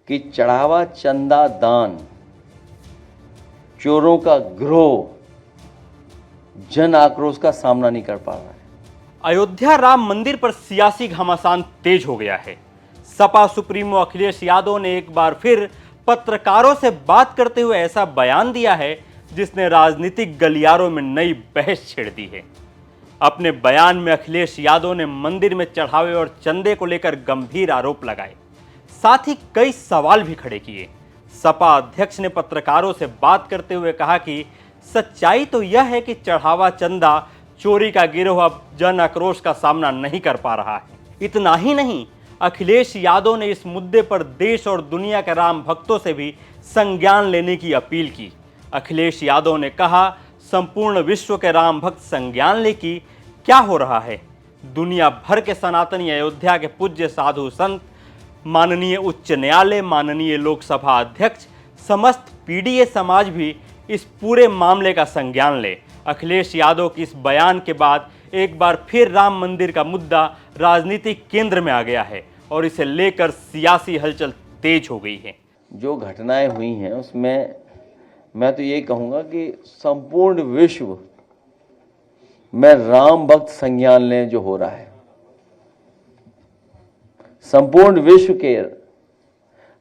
कि चढ़ावा, चंदा, दान, चोरों का गिरोह जन आक्रोश का सामना नहीं कर पा रहा है। अयोध्या राम मंदिर पर सियासी घमासान तेज हो गया है। सपा सुप्रीमो अखिलेश यादव ने एक बार फिर पत्रकारों से बात करते हुए ऐसा बयान दिया है जिसने राजनीतिक गलियारों में नई बहस छेड़ दी है। अपने बयान में अखिलेश यादव ने मंदिर में चढ़ावे और चंदे को लेकर गंभीर आरोप लगाए, साथ ही कई सवाल भी खड़े किए। सपा अध्यक्ष ने पत्रकारों से बात करते हुए कहा कि सच्चाई तो यह है कि चढ़ावा, चंदा, चोरी का गिरोह अब जन आक्रोश का सामना नहीं कर पा रहा है। इतना ही नहीं, अखिलेश यादव ने इस मुद्दे पर देश और दुनिया के राम भक्तों से भी संज्ञान लेने की अपील की। अखिलेश यादव ने कहा, संपूर्ण विश्व के राम भक्त संज्ञान ले कि क्या हो रहा है। दुनिया भर के सनातनी, अयोध्या के पूज्य साधु संत, माननीय उच्च न्यायालय, माननीय लोकसभा अध्यक्ष, समस्त पीडीए समाज भी इस पूरे मामले का संज्ञान ले। अखिलेश यादव की इस बयान के बाद एक बार फिर राम मंदिर का मुद्दा राजनीतिक केंद्र में आ गया है और इसे लेकर सियासी हलचल तेज हो गई है। जो घटनाएं हुई हैं उसमें मैं तो ये कहूँगा कि संपूर्ण विश्व में राम भक्त संज्ञान लें जो हो रहा है। संपूर्ण विश्व के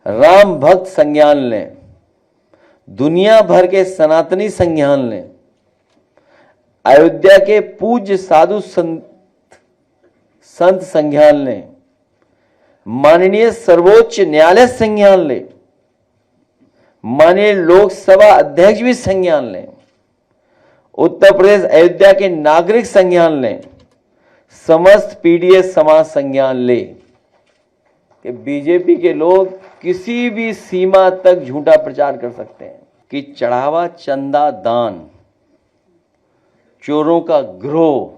राम भक्त संज्ञान लें, दुनिया भर के सनातनी संज्ञान लें, अयोध्या के पूज्य साधु संत संज्ञान लें, माननीय सर्वोच्च न्यायालय संज्ञान लें, माननीय लोकसभा अध्यक्ष भी संज्ञान लें, उत्तर प्रदेश अयोध्या के नागरिक संज्ञान लें, समस्त पीडीए समाज संज्ञान ले कि बीजेपी के लोग किसी भी सीमा तक झूठा प्रचार कर सकते हैं कि चढ़ावा, चंदा, दान, चोरों का गिरोह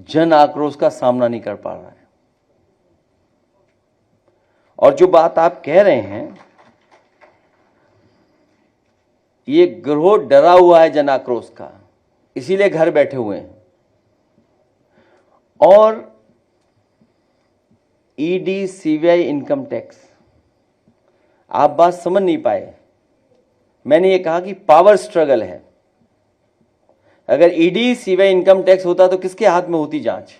जन आक्रोश का सामना नहीं कर पा रहा है। और जो बात आप कह रहे हैं, ये गिरोह डरा हुआ है जन आक्रोश का, इसीलिए घर बैठे हुए हैं। और ईडी, सीबीआई, इनकम टैक्स, आप बात समझ नहीं पाए। मैंने ये कहा कि पावर स्ट्रगल है। अगर ईडी, सीबीआई, इनकम टैक्स होता तो किसके हाथ में होती जांच?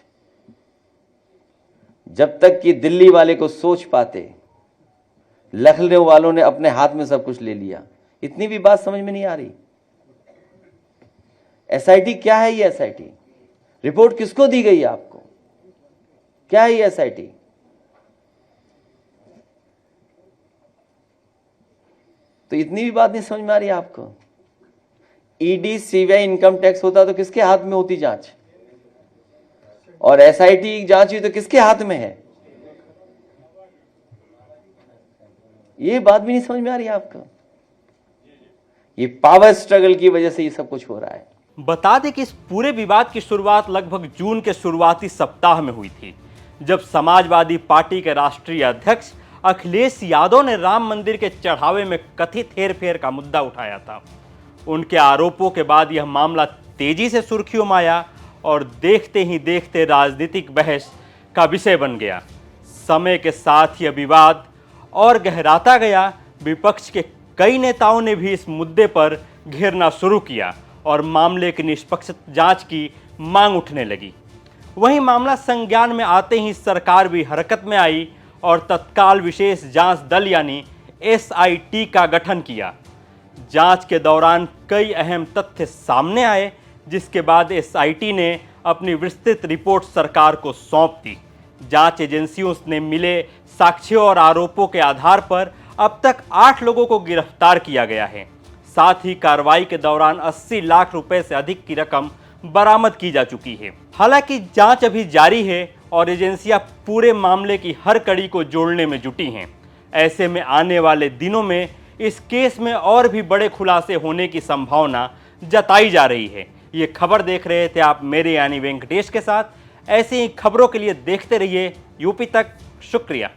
जब तक कि दिल्ली वाले को सोच पाते, लखनऊ वालों ने अपने हाथ में सब कुछ ले लिया। इतनी भी बात समझ में नहीं आ रही। एसआईटी क्या है? ये एसआईटी रिपोर्ट किसको दी गई है? आपको क्या है ये एसआईटी? तो इतनी भी बात नहीं समझ में आ रही आपको। ईडी, सीबीआई, इनकम टैक्स होता तो किसके हाथ में होती जांच? और एसआईटी जांच हुई तो किसके हाथ में है? ये बात भी नहीं समझ में आ रही आपको। ये पावर स्ट्रगल की वजह से ये सब कुछ हो रहा है। बता दें कि इस पूरे विवाद की शुरुआत लगभग जून के शुरुआती सप्ताह में हुई थी, जब समाजवादी पार्टी के राष्ट्रीय अध्यक्ष अखिलेश यादव ने राम मंदिर के चढ़ावे में कथित हेरफेर का मुद्दा उठाया था। उनके आरोपों के बाद यह मामला तेजी से सुर्खियों में आया और देखते ही देखते राजनीतिक बहस का विषय बन गया। समय के साथ यह विवाद और गहराता गया। विपक्ष के कई नेताओं ने भी इस मुद्दे पर घेरना शुरू किया और मामले की निष्पक्ष जांच की मांग उठने लगी। वहीं मामला संज्ञान में आते ही सरकार भी हरकत में आई और तत्काल विशेष जांच दल यानी एसआईटी का गठन किया। जांच के दौरान कई अहम तथ्य सामने आए, जिसके बाद एसआईटी ने अपनी विस्तृत रिपोर्ट सरकार को सौंप दी। जांच एजेंसियों ने मिले साक्ष्यों और आरोपों के आधार पर अब तक 8 लोगों को गिरफ्तार किया गया है। साथ ही कार्रवाई के दौरान 80 लाख रुपए से अधिक की रकम बरामद की जा चुकी है। हालांकि जांच अभी जारी है और एजेंसियां पूरे मामले की हर कड़ी को जोड़ने में जुटी हैं। ऐसे में आने वाले दिनों में इस केस में और भी बड़े खुलासे होने की संभावना जताई जा रही है। ये खबर देख रहे थे आप मेरे यानी वेंकटेश के साथ। ऐसे ही खबरों के लिए देखते रहिए यूपी तक। शुक्रिया।